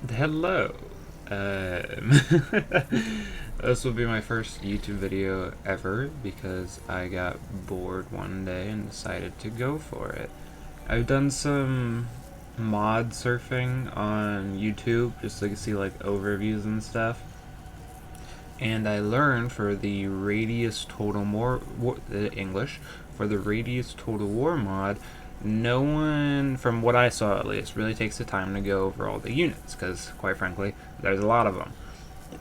Hello. This will be my first YouTube video ever because I got bored one day and decided to go for it. I've done some mod surfing on YouTube just so you can see like overviews and stuff. And I learned for the Radious Total English, for the Radious Total War mod, no one, from what I saw at least, really takes the time to go over all the units, because, quite frankly, there's a lot of them.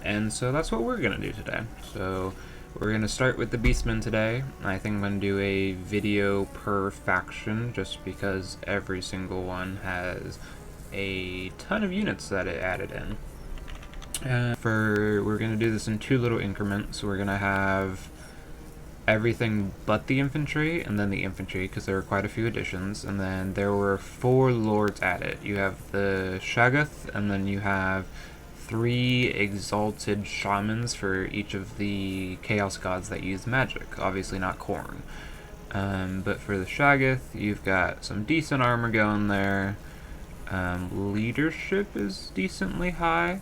And so that's what we're going to do today. So we're going to start with the Beastmen today. I think I'm going to do a video per faction, just because every single one has a ton of units that it added in. We're going to do this in two little increments. We're going to have everything but the infantry, and then the infantry, because there were quite a few additions, and then there were 4 lords added. You have the Shaggoth, and then you have 3 exalted shamans for each of the chaos gods that use magic. Obviously not Khorne. But for the Shaggoth, you've got some decent armor going there. Leadership is decently high.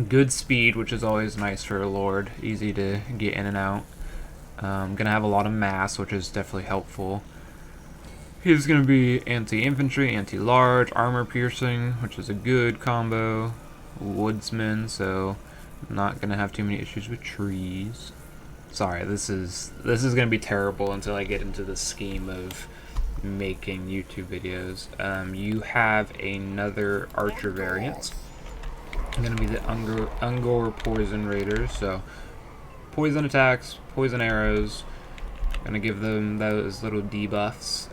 Good speed, which is always nice for a lord, easy to get in and out. Gonna have a lot of mass, which is definitely helpful. He's gonna be anti-infantry, anti-large, armor piercing, which is a good combo. Woodsman, so not gonna have too many issues with trees. Sorry, this is gonna be terrible until I get into the scheme of making YouTube videos. You have another archer variant. Going to be the Ungor Poison Raiders, so poison attacks, poison arrows, going to give them those little debuffs.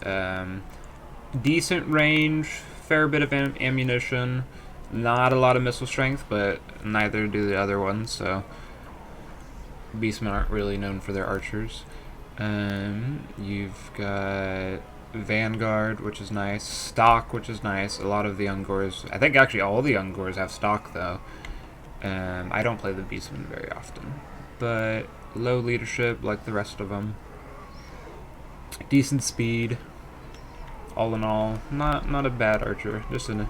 Decent range, fair bit of ammunition, not a lot of missile strength, but neither do the other ones, so Beastmen aren't really known for their archers. You've got Vanguard, which is nice. Stock, which is nice. A lot of the Ungors, I think actually all the Ungors have stock though. I don't play the Beastmen very often, but low leadership like the rest of them. Decent speed. All in all, not a bad archer. Just a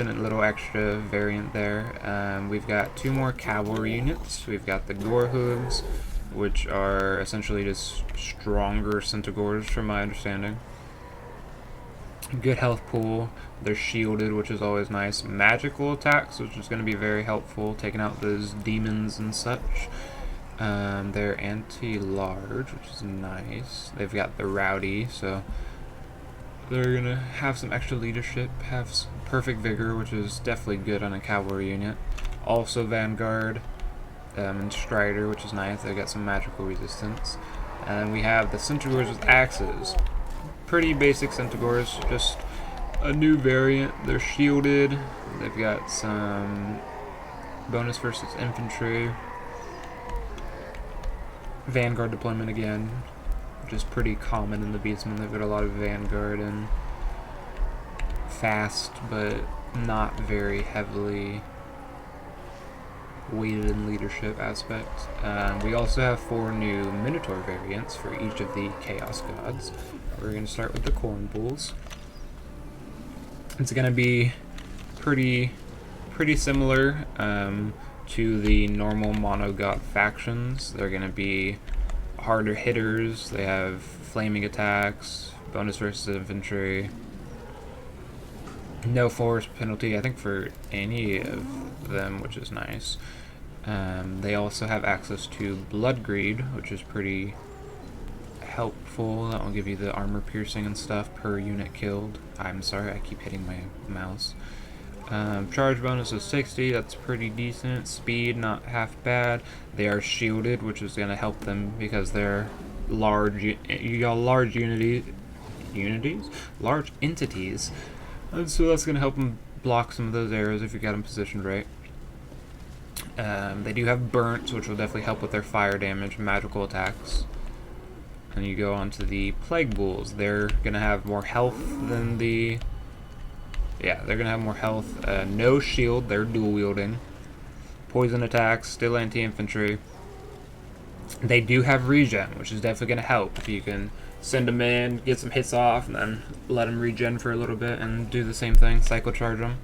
little extra variant there. We've got 2 more cavalry units. We've got the Gore Hooves, which are essentially just stronger Centaurs from my understanding. Good health pool. They're shielded, which is always nice. Magical attacks, which is going to be very helpful, taking out those demons and such. They're anti-large, which is nice. They've got the rowdy, so they're going to have some extra leadership, have some perfect vigor, which is definitely good on a cavalry unit. Also Vanguard and Strider, which is nice. They've got some magical resistance. And we have the Centaurs with axes. Pretty basic Centaurs, just a new variant. They're shielded. They've got some bonus versus infantry. Vanguard deployment again, which is pretty common in the Beastmen. They've got a lot of Vanguard and fast, but not very heavily weighted in leadership aspects. We also have 4 new Minotaur variants for each of the Chaos Gods. We're going to start with the Khorne Bulls. It's going to be pretty similar to the normal mono-god factions. They're going to be harder hitters. They have flaming attacks, bonus versus infantry, no force penalty, I think, for any of them, which is nice. They also have access to Blood Greed, which is pretty helpful. That will give you the armor piercing and stuff per unit killed. I'm sorry, I keep hitting my mouse. Charge bonus is 60, that's pretty decent. Speed, not half bad. They are shielded, which is going to help them because they're large. You got large large entities. And so that's going to help them block some of those arrows if you got them positioned right. They do have burnt, which will definitely help with their fire damage, magical attacks. And you go on to the Plague Bulls. They're going to have more health than the... Yeah, they're going to have more health. No shield, they're dual wielding. Poison attacks, still anti-infantry. They do have regen, which is definitely going to help if you can send them in, get some hits off, and then let them regen for a little bit and do the same thing, cycle charge them.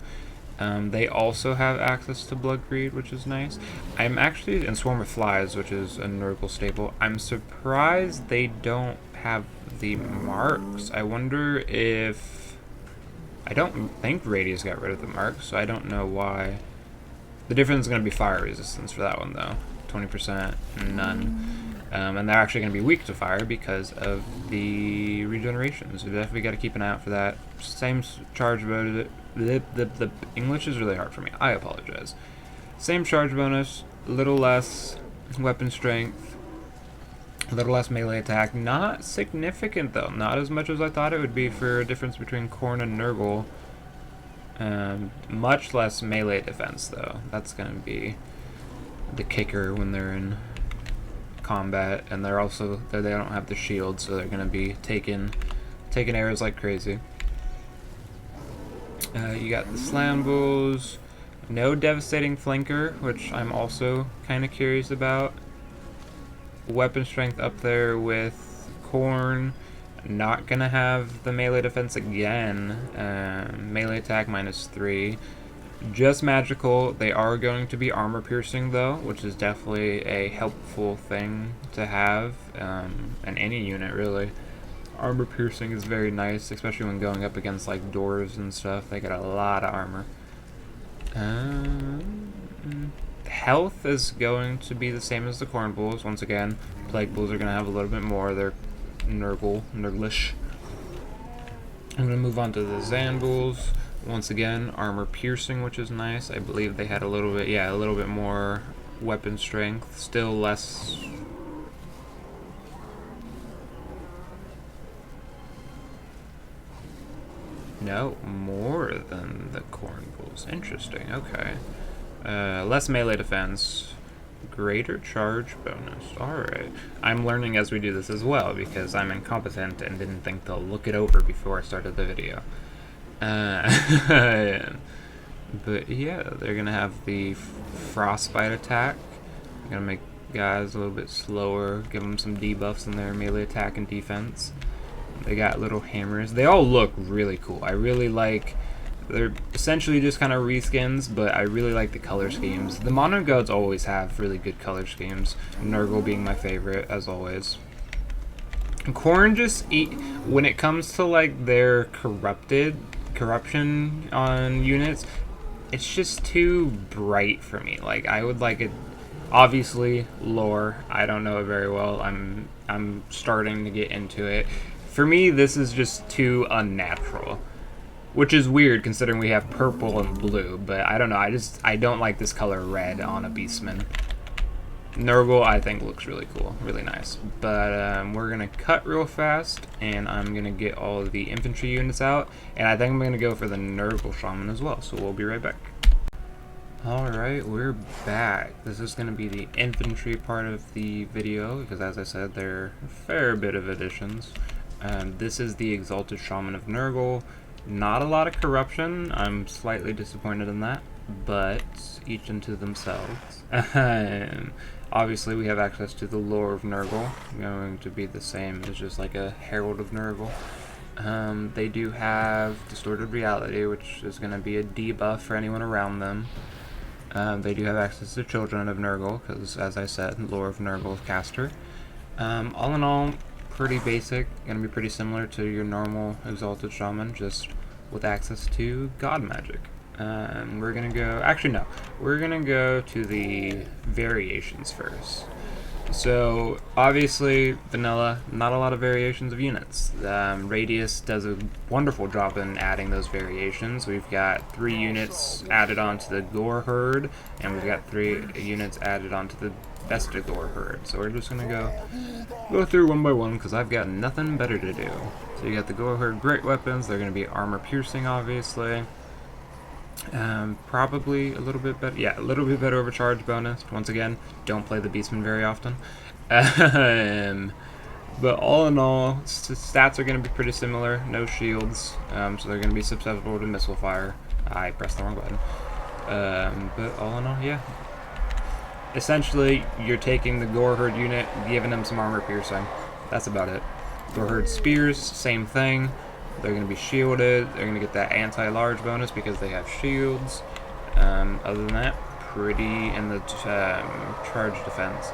They also have access to Blood Greed, which is nice. I'm actually in Swarm of Flies, which is a Nurgle staple. I'm surprised they don't have the marks. I wonder if... I don't think Radious got rid of the marks, so I don't know why. The difference is going to be fire resistance for that one, though. 20%, none. And they're actually going to be weak to fire because of the regeneration. So definitely got to keep an eye out for that. Same charge bonus. The English is really hard for me. I apologize. Same charge bonus, a little less weapon strength, a little less melee attack. Not significant, though. Not as much as I thought it would be for a difference between Khorne and Nurgle. Much less melee defense, though. That's going to be the kicker when they're in combat, and they're also they don't have the shield, so they're going to be taking arrows like crazy. You got the slam bulls, no devastating flanker, which I'm also kind of curious about. Weapon strength up there with Khorne. Not gonna have the melee defense again. Melee attack -3. Just magical. They are going to be armor piercing though, which is definitely a helpful thing to have in any unit really. Armor piercing is very nice, especially when going up against like doors and stuff. They got a lot of armor. Health is going to be the same as the Khorne bulls. Once again, plague bulls are going to have a little bit more. They're Nurglish. I'm going to move on to the Zan bulls. Once again, armor piercing, which is nice. I believe they had a little bit more weapon strength. Still less. No, more than the Khorne bulls. Interesting. Okay. Less melee defense. Greater charge bonus. Alright. I'm learning as we do this as well because I'm incompetent and didn't think to look it over before I started the video. But yeah, they're gonna have the frostbite attack. I'm gonna make guys a little bit slower, give them some debuffs in their melee attack and defense. They got little hammers. They all look really cool. I really like... They're essentially just kind of reskins, but I really like the color schemes. The Mono Gods always have really good color schemes. Nurgle being my favorite, as always. Khorne just when it comes to like their corruption on units, it's just too bright for me. Like I would like it. Obviously, lore. I don't know it very well. I'm starting to get into it. For me, this is just too unnatural. Which is weird considering we have purple and blue, but I don't know, I don't like this color red on a Beastman. Nurgle I think looks really cool, really nice. But we're gonna cut real fast and I'm gonna get all of the infantry units out, and I think I'm gonna go for the Nurgle Shaman as well, so we'll be right back. Alright, we're back. This is gonna be the infantry part of the video, because as I said, there are a fair bit of additions. This is the Exalted Shaman of Nurgle. Not a lot of corruption. I'm slightly disappointed in that, but each unto themselves. Obviously, we have access to the lore of Nurgle. Going to be the same as just like a Herald of Nurgle. They do have Distorted Reality, which is going to be a debuff for anyone around them. They do have access to Children of Nurgle, because as I said, lore of Nurgle caster. All in all, pretty basic, gonna be pretty similar to your normal Exalted Shaman, just with access to God magic. We're gonna go, actually no, we're gonna go to the variations first. So obviously vanilla, not a lot of variations of units. Radious does a wonderful job in adding those variations. We've got 3 units added onto the Gore Herd, and we've got 3 units added onto the Vestigore Herd. So we're just gonna go through one by one because I've got nothing better to do. So you got the Gore Herd great weapons. They're gonna be armor piercing, obviously. Probably a little bit better. Yeah, a little bit better overcharge bonus. Once again, don't play the Beastmen very often. But all in all, stats are going to be pretty similar. No shields, so they're going to be susceptible to missile fire. I pressed the wrong button. But all in all, yeah. Essentially, you're taking the Gore Herd unit, giving them some armor piercing. That's about it. Gore Herd spears, same thing. They're going to be shielded. They're going to get that anti-large bonus because they have shields. Other than that, pretty in the charge defense.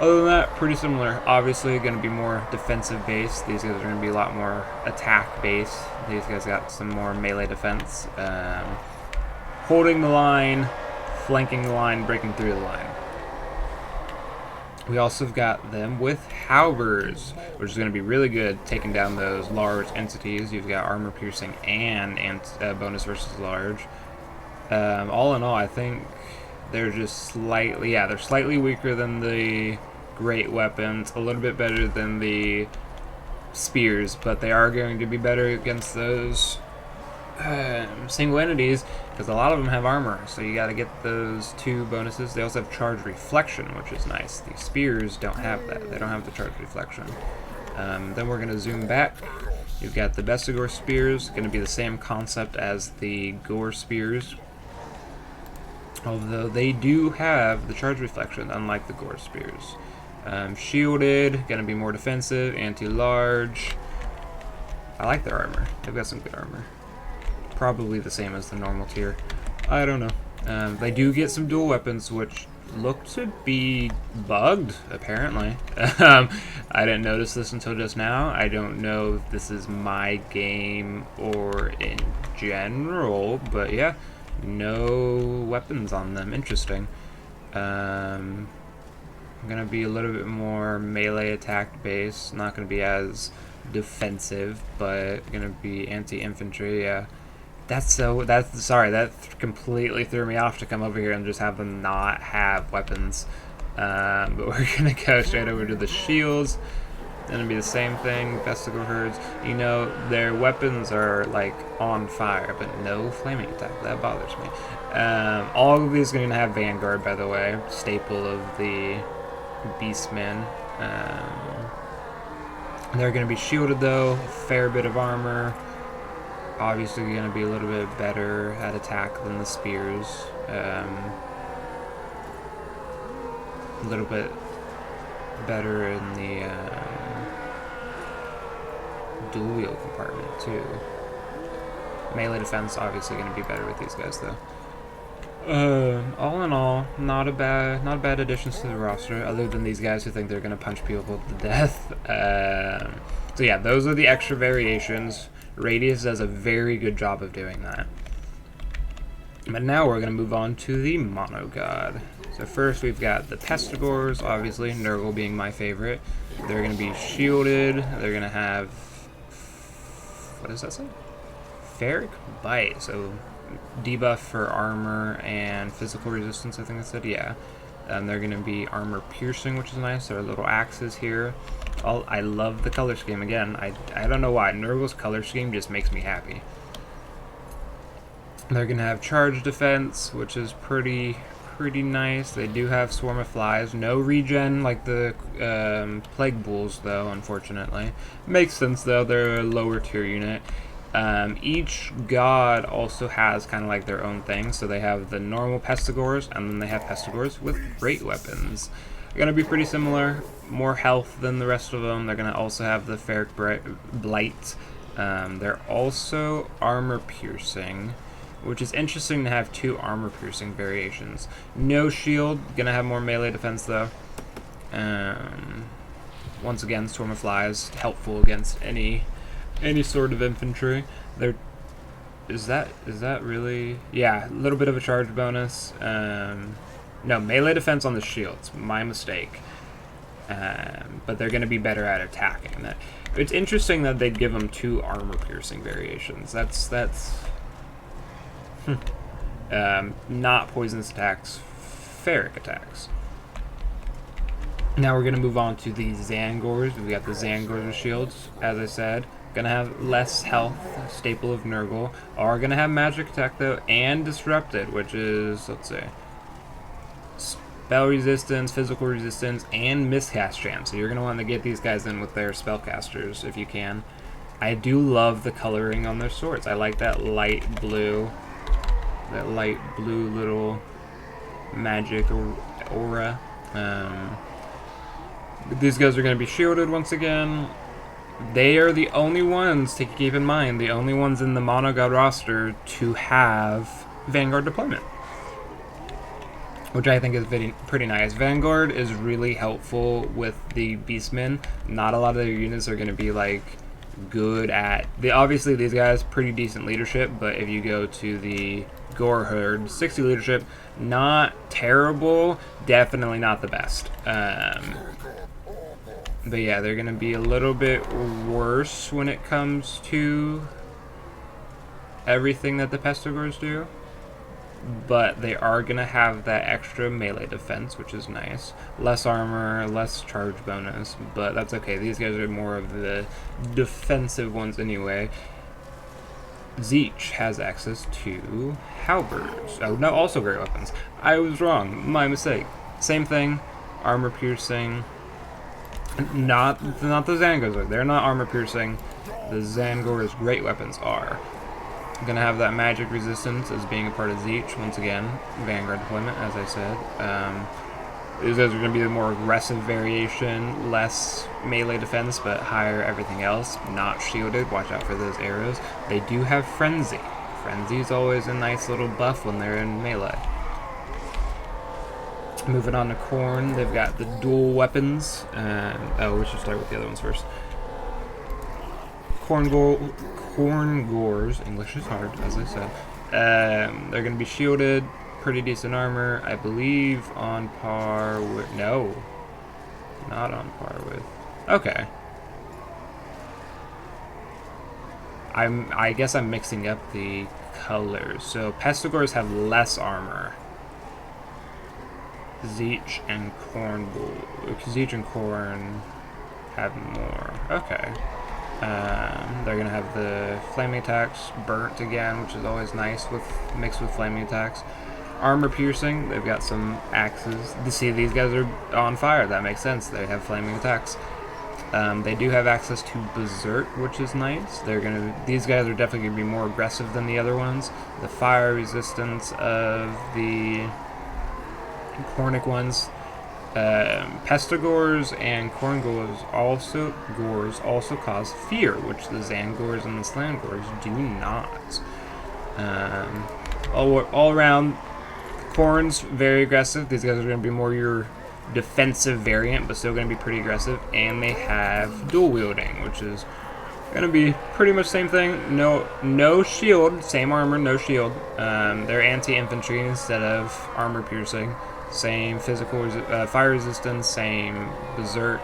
Other than that, pretty similar. Obviously, going to be more defensive based. These guys are going to be a lot more attack based. These guys got some more melee defense. Holding the line, flanking the line, breaking through the line. We also have got them with halberds, which is going to be really good taking down those large entities. You've got armor piercing and bonus versus large. All in all, I think they're just slightly, they're slightly weaker than the great weapons, a little bit better than the spears, but they are going to be better against those single entities because a lot of them have armor, so you got to get those 2 bonuses. They also have charge reflection, which is nice. The spears don't have that. They don't have the charge reflection. Then we're going to zoom back. You've got the Bestigor spears, going to be the same concept as the Gore spears, although they do have the charge reflection, unlike the Gore spears. Shielded, going to be more defensive, anti-large. I like their armor. They've got some good armor. Probably the same as the normal tier. I don't know. They do get some dual weapons, which look to be bugged, apparently. I didn't notice this until just now. I don't know if this is my game or in general, but yeah, no weapons on them. Interesting. I'm gonna be a little bit more melee attack base, not gonna be as defensive, but gonna be anti-infantry. Yeah, sorry, that completely threw me off to come over here and just have them not have weapons. But we're gonna go straight over to the shields. Gonna be the same thing. Vestigal herds. You know, their weapons are like on fire, but no flaming attack. That bothers me. All of these are gonna have Vanguard, by the way, staple of the Beastmen. They're gonna be shielded though. A fair bit of armor. Obviously, going to be a little bit better at attack than the spears. A little bit better in the dual wield compartment too. Melee defense obviously going to be better with these guys though. All in all, not bad additions to the roster, other than these guys who think they're going to punch people to death. So yeah, those are the extra variations. Radious does a very good job of doing that. But now we're going to move on to the Mono God. So first we've got the Pestigors, obviously, Nurgle being my favorite. They're going to be shielded. They're going to have... what does that say? Ferric Bite. So debuff for armor and physical resistance, I think that said. Yeah. They're going to be armor piercing, which is nice. There are little axes here. I love the color scheme. Again, I don't know why. Nurgle's color scheme just makes me happy. They're going to have charge defense, which is pretty nice. They do have Swarm of Flies. No regen like the Plague Bulls, though, unfortunately. Makes sense, though. They're a lower tier unit. Each god also has kind of like their own thing. So they have the normal Pestigors, and then they have Pestigors with great weapons. They're going to be pretty similar. More health than the rest of them. They're going to also have the Ferric Blight. They're also armor piercing, which is interesting to have 2 armor piercing variations. No shield. Going to have more melee defense, though. Once again, Swarm of Flies, helpful against any sort of infantry. Is that really? Yeah, a little bit of a charge bonus. No, melee defense on the shields. My mistake. But they're going to be better at attacking. It's interesting that they'd give them 2 armor piercing variations. That's not poisonous attacks, ferric attacks. Now we're going to move on to the Zangors. We got the Zangors with shields, as I said. Gonna have less health, staple of Nurgle. Are gonna have magic attack though, and disrupted, which is, let's see, spell resistance, physical resistance, and miscast chance. So you're gonna want to get these guys in with their spellcasters if you can. I do love the coloring on their swords. I like that light blue little magic aura. These guys are gonna be shielded once again. They are the only ones, to keep in mind, the only ones in the Mono God roster to have Vanguard deployment, which I think is pretty nice. Vanguard is really helpful with the Beastmen. Not a lot of their units are going to be like good at obviously these guys pretty decent leadership, but if you go to the Gore Herd, 60 leadership, not terrible, definitely not the best. But yeah, they're going to be a little bit worse when it comes to everything that the Pestigors do. But they are going to have that extra melee defense, which is nice. Less armor, less charge bonus, but that's okay. These guys are more of the defensive ones anyway. Zeech has access to halberds. Oh, no, also great weapons. I was wrong. My mistake. Same thing. Armor piercing. Not the Zangors. They're not armor piercing. The Zangor's great weapons are. Gonna have that magic resistance as being a part of Zeech once again. Vanguard deployment, as I said. These guys are gonna be the more aggressive variation, less melee defense, but higher everything else. Not shielded. Watch out for those arrows. They do have frenzy. Frenzy's always a nice little buff when they're in melee. Moving on to Khorne, they've got the dual weapons. Oh, we should start with the other ones first. Khorne Gores, English is hard, as I said. They're going to be shielded, pretty decent armor, I believe on par with... No, not on par with... Okay. I guess I'm mixing up the colors. So Pestigors have less armor. Zeech and Khorne have more. Okay. They're gonna have the flaming attacks burnt again, which is always nice with mixed with flaming attacks. Armor piercing. They've got some axes. You see, these guys are on fire. That makes sense. They have flaming attacks. They do have access to berserk, which is nice. These guys are definitely gonna be more aggressive than the other ones. The fire resistance of the Khornic ones. Pestigors and Khorne Gores also cause fear, which the Zangors and the Slangors do not. All around, Khorne's very aggressive. These guys are going to be more your defensive variant, but still going to be pretty aggressive. And they have dual wielding, which is going to be pretty much the same thing. No shield, same armor, no shield. They're anti-infantry instead of armor piercing. Same physical fire resistance, same berserk,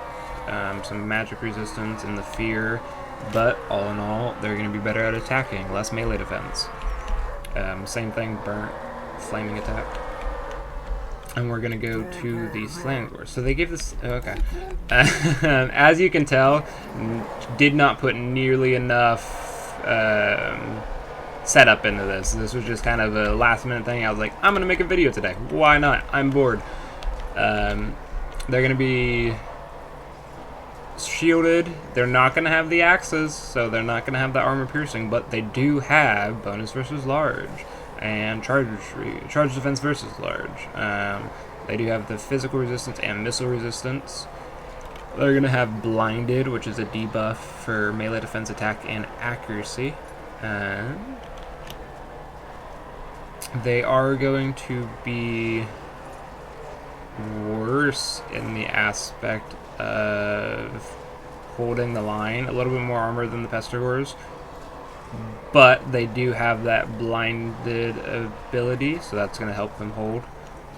some magic resistance, and the fear. But all in all, they're going to be better at attacking, less melee defense. Same thing, burnt, flaming attack. And we're going to go to the Slangor. So they gave this... Okay. As you can tell, did not put nearly enough setup into this. This was just kind of a last minute thing. I was like, I'm going to make a video today. Why not? I'm bored. They're going to be shielded. They're not going to have the axes, so they're not going to have the armor piercing, but they do have bonus versus large and charge defense versus large. They do have the physical resistance and missile resistance. They're going to have blinded, which is a debuff for melee defense, attack, and accuracy. They are going to be worse in the aspect of holding the line. A little bit more armor than the Pestigors, but they do have that blinded ability, so that's going to help them hold.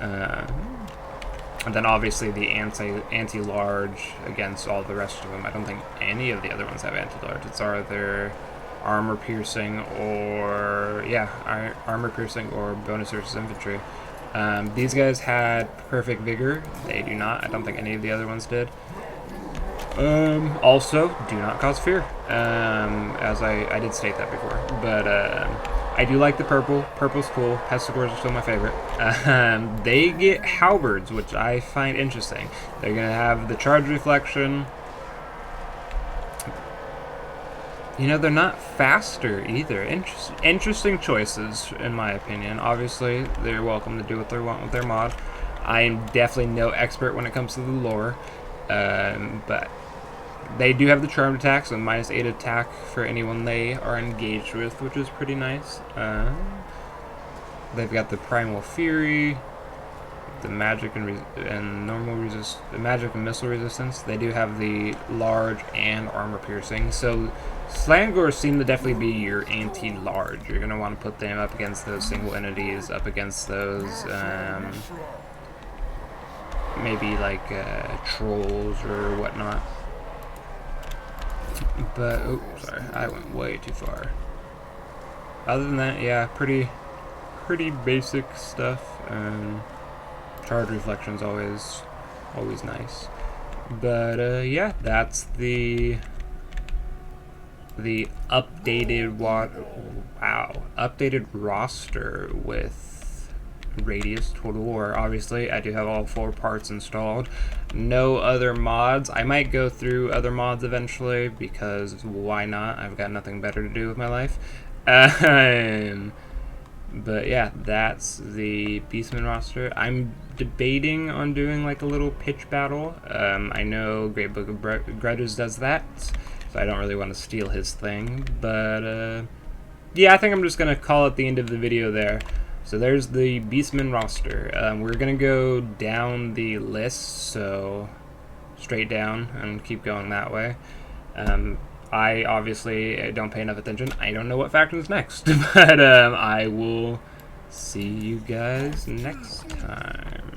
And then obviously the anti-large against all the rest of them. I don't think any of the other ones have anti-large. It's either armor piercing or armor piercing or bonus versus infantry. These guys had perfect vigor. They do not. I don't think any of the other ones did. Also, do not cause fear. As I did state that before, but I do like the purple. Purple's cool. Pestigors are still my favorite. They get halberds, which I find interesting. They're gonna have the charge reflection. You know, they're not faster either. Interesting choices, in my opinion. Obviously, they're welcome to do what they want with their mod. I am definitely no expert when it comes to the lore, but They do have the charmed attack, so -8 attack for anyone they are engaged with, which is pretty nice. They've got the Primal Fury, the magic and normal the magic and missile resistance. They do have the large and armor piercing. So Slangors seem to definitely be your anti-large. You're gonna want to put them up against those single entities, up against those maybe like trolls or whatnot. But oh, sorry, I went way too far. Other than that, yeah, pretty basic stuff. Charge reflection's always nice. But yeah, that's the updated updated roster with Radious Total War. Obviously, I do have all 4 parts installed. No other mods. I might go through other mods eventually because why not? I've got nothing better to do with my life. But yeah, that's the Beastmen roster. I'm debating on doing like a little pitch battle. I know Great Book of Grudges does that, so I don't really want to steal his thing. But yeah, I think I'm just going to call it the end of the video there. So there's the Beastmen roster. We're going to go down the list, so straight down and keep going that way. I obviously don't pay enough attention. I don't know what faction is next, but I will see you guys next time.